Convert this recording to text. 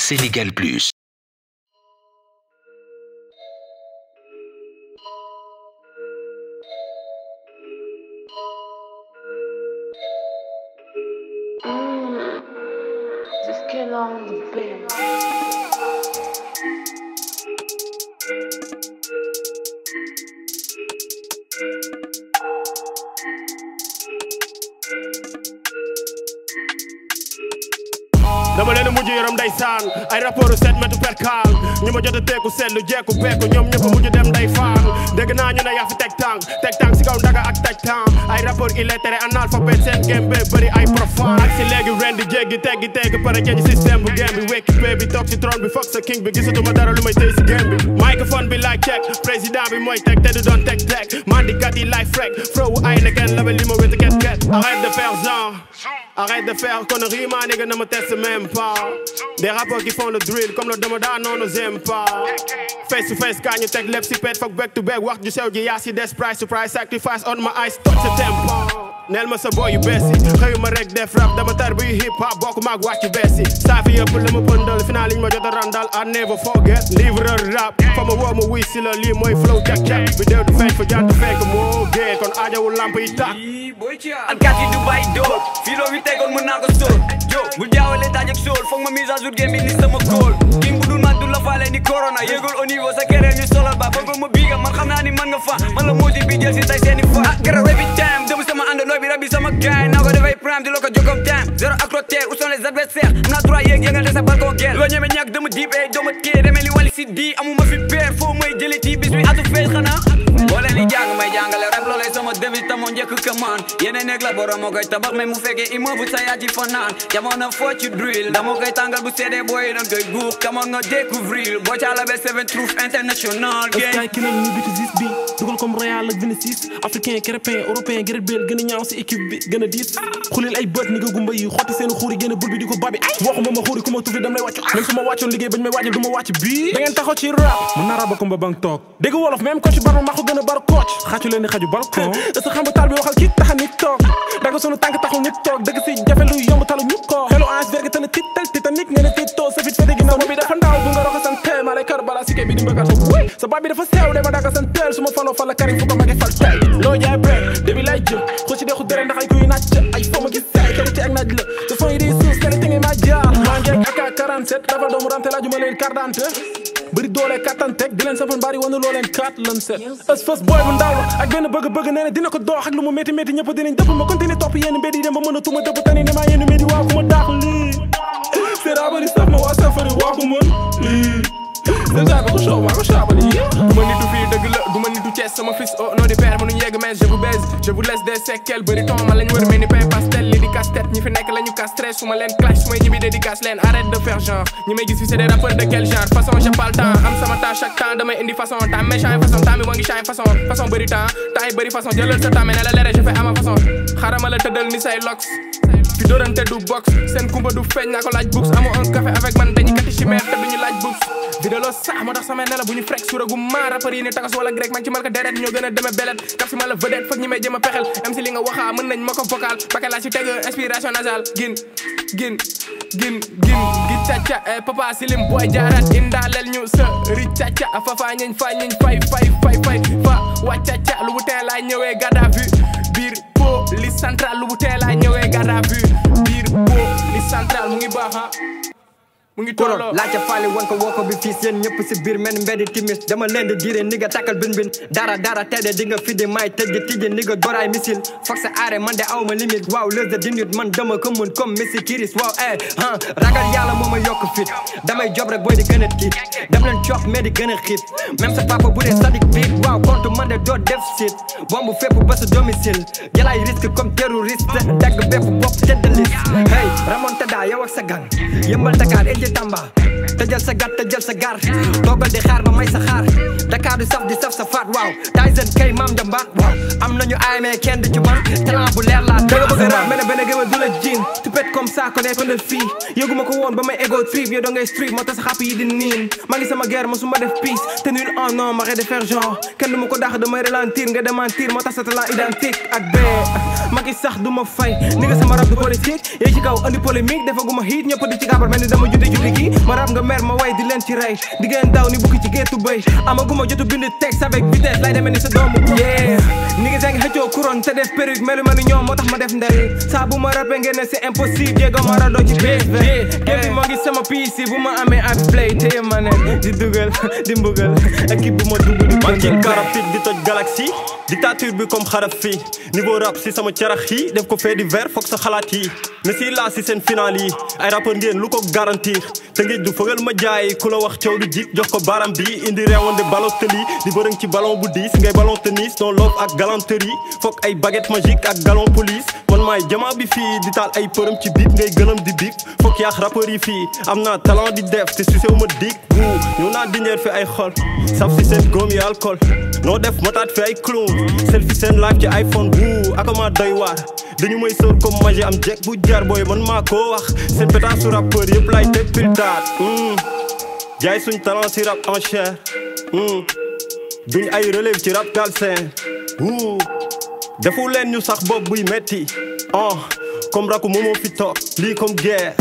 Sénégal Plus. Just get on the bed. dama leen mujj yaram ndeysaan ay rapport 7 mètres per kaal ñu ma jot a teeku seetlu jekku beeku ñoom ñëpp mujj dem nday faan dégg naa ñu ne yaa fi teg tànk si kaw ndaga ak taj temps ay rapport illettré analphabète seen game bee bëri ay profane ak si léegi ren di jéggi teggi pare ceeñ système bu game bi wekki pay bi toog si trône bi foog sa king bi gisatuma dara lu may tey si game bi microphone bi laay check président bi mooy teg te du doon teg mandikat yi laay frek frowu ay na kenn labe li ma wétu get arrête de faire genre arrête de faire connerie ma nigga ne me teste même pas des rappeurs qui font le drill comme le Damada non nous aime pas face to face quand ñu teg lépp si pet fuck back to back wax ju sew ji yaa si des price to price sacrifice on my eyes touch the tempo neel ma sa boy yu bees yi xëyuma rek def rap dama tar bi hip hop bokk maag wàcc bees yi saa fi yëpp la ma pëndal final liñ ma jot a randal I never forget livreur rap fa ma woo ma wuy si la lii mooy flow cak bi deew du feeñ fa jant fekk moo gee kon aajawul lamp yi tàkk alkaat yi Dubai dóor fii loo fi tegoon mën naa ko sóor yo bul jaawale daaj ak sóol foog ma mise à jour game bi ni sama kóol king bu dul man du la faale ni corona yëgul au niveau sa kere ñu solal ba bëggoon ma biiga man xam naa ni man nga fa man la muusi bi jël si tay seeni fa ah gara rabi time demu sama àndandoo bi rabi sama gaay naa ko defay prime di la ko jokom time zéro accrotaire où sont les adversaires am naa droit yéeg yëngal de sa balcon guerre loo ñeme ñàkk dama diib ay doomat kii demee li wali si di amuma fi peer foo may jëli ci bis bi atu fees xanaa boo leen di jàng may jàngale rap loolee sama devis tamoo njëkk kamaan yeneen nekk la borom moo koy tabax mais mu fekkee immeuble sa yaa ci fanaan jamono foo ci drill dama koy tàngal bu seedee booy doon koy guux kamoon nga découvrir boo ca la be 7 Truth International gaay ki nañ ñu biti gis bi dugal comme Real ak Vinicius africain crépin européen gërët beel gën a ñaaw si équipe bi gën a diis xulil ay bët ni nga gumba yi xotti seen xuuri génn bul bi di ko babi ay waxuma ma xuuri ku ma tufi dam lay wàccu même su ma wàccoon liggéey bañ may waajal du ma wàcc bii da ngeen taxaw ci rap mën naa raba kumba bang toog dégg wolof même ko ci barma maa ko gën a bar coach xaacu leen ni xaju balcon sa xam ba taal bi waxal kii taxa nit toog daga sunu tànk taxul nit toog dëgg si jafe lu yomb talu ñu ko xelu ange verge tana tital titanic ngeen titoo sa fit fete ginnaaw bi dafa ndaw bu nga roxa san teel maa lay kar bala si kay bi di mbëggal sa baat bi dafa sew dama daga san teel su ma faloo fal la karim fu ko magi fal tey loo jaay break debi lay jë xu ci dexu dere ndax ay kuy naaj ay fo ma gis say qualité ak naaj la te son yi di suus qualité ngi ma jaar maa ngeeg ak 47 dafa doomu rante laaju ma leen carte d'identité bëri doole kattanteeg di leen safan bari wana loo leen 4 lan 7 ës fës booy bu ndaw la ak benn bëgg-bëgg nee na dina ko doox ak lu mu métti ñëpp dinañ dëpp ma continuer topp yenn mbedd yi dem ba mën a tuma dëpp tani ne maa yenn mbedd yi waaw ku ma daax lii c'est rabari saf ma waa safari waa ko mën lii déjà ko show waa ko chabali duma nitu fii dëgg la duma nitu Thiès sama fils au nom du père mënuñ yegg mais je vous baise je vous laisse des séquelles bëri ton ma lañ wër mel ni pain pastel li di casse-tête ñi fi nekk lañu castré su ma leen clash su may ñibbi dédicace leen arrête de faire genre ñi may gis fi c'est des rappeurs de quel genre façon j'ai pas le temps am sama temps chaque temps damay indi façon temps méchant façon temps mi moo ngi change façon bëri temps yi bëri façon jëlal sa temps mais ne la leere je fais à ma façon xarama la tëddal ni say lox fi dóorante du box seen kumba du feeñ naa ko laaj books amoo un café avec man dañuy kati chimère te duñu laaj books vidéo sax moo tax sama ne la bu ñu frek suura gu ma rappeur yi ni takas wala grec man ci mal ka deret ñoo gën a deme belet kap si ma la vedette foog ñi may jëm a pexel am si li nga waxaa mën nañ ma ko vocal baka laa si teg inspiration nasale gin gi caca papa silim boy jaarat indaalel ñu sa ri caca fafa ñeñ fay fa wa caca lu bu tee laay ñëwee garde à vue biir police centrale lu bu tee laay ñëwee garde à vue biir police centrale mu ngi baax mu ngi tolloo laajte faale wan ko woo ko bi fii seen ñëpp si biir men mbeddi timis dama leen di diire ni nga takkal bin dara tedde di nga fiddi may tëj di tijji ni nga doraay missile foog sa aare man de aw ma limite waaw lëse di nit man dama ko mun comme Messi Kiris waaw ragal yàlla moo ma yokk fit damay job rek booy di gën a tiit dam leen coof mais di gën a xiit même sa papa bu dee sadik biit waaw compte man de doo def sit bombu fépp ba sa domicile jëlaay risque comme terroriste dagg bépp bopp tedd liste hey remontada yow ak sa gang yëmbal Dakar Tamba tëjal sa gat tëjal sa gar toogal di xaar ba may sa xaar Dakar du saf di saf sa faat waaw Tyson kay maam jambaat waaw am nañu ay mais kenn du ci man talent bu leer laa da nga bëgg rap mel ne benn géwél du la jiin tu pètes comme ça ko nekk na fii yëguma ko woon ba may ego trip yow da ngay street moo tax sa xàpp yi di niin maa ngi sama guerre ma su ma def peace te nul en non m'arrête de faire genre kenn du ma ko dàq damay ralentir nga démentir moo tax sa talent identique ak bee ma ngi sax du ma fay ni nga sama rap du politique yéeg ci kaw andi polémique defaguma hit ñëpp di ci gàbbar mel ni dama juddi gi ma rap nga mer ma way di leen ci rey di ngeen daw ni bukki ci géttu bëy amaguma jotu bind texte avec vitesse lay demee ni sa doomu yeah ni nga ngi xëccoo couronne te def perruque melu ma ni ñoom moo tax ma def ndel saa bu ma rappé ngeen ne c'est impossible jéego ma rado ci PSV game bi moo ngi sama PC bu ma amee ak play téye ma ne di dugal di mbugal équipe bu ma dugg di man ci carapit di toj galaxie dictature bi comme xaraf fii niveau rap si sama carax yi def ko fait divers foog sa xalaat yi mais si laa si seen final yi ay rappeur ngeen lu ko garantir te ngeen du fëgal ma jaay ku la wax coow du jik jox ko baram bi indi reewande ballon tëli di bërëng ci ballon bu diis ngay ballon tennis non love ak galanterie foog ay baguette magique ak galon police man maay jamaa bi fii di taal ay përëm ci biip ngay gëlëm di biip foog yaax rappeur yi fii am naa talent di def te su sew ma dik wuu ñëw naa dindeer fi ay xol saf si seen góom yi alcool noo def motaat fi ay clown selfie seen live ci iPhone wuu akama doy waar dañu may sóor comme magie am jekk bu jar booy man maa ko wax seen pétard su rappeur yëpp lay teg pil daat jaay suñ talent si rap en chair duñ ay relève ci rap galsen wuu defu leen ñu sax bopp buy metti comme raku moomoo fi toog lii comme guerre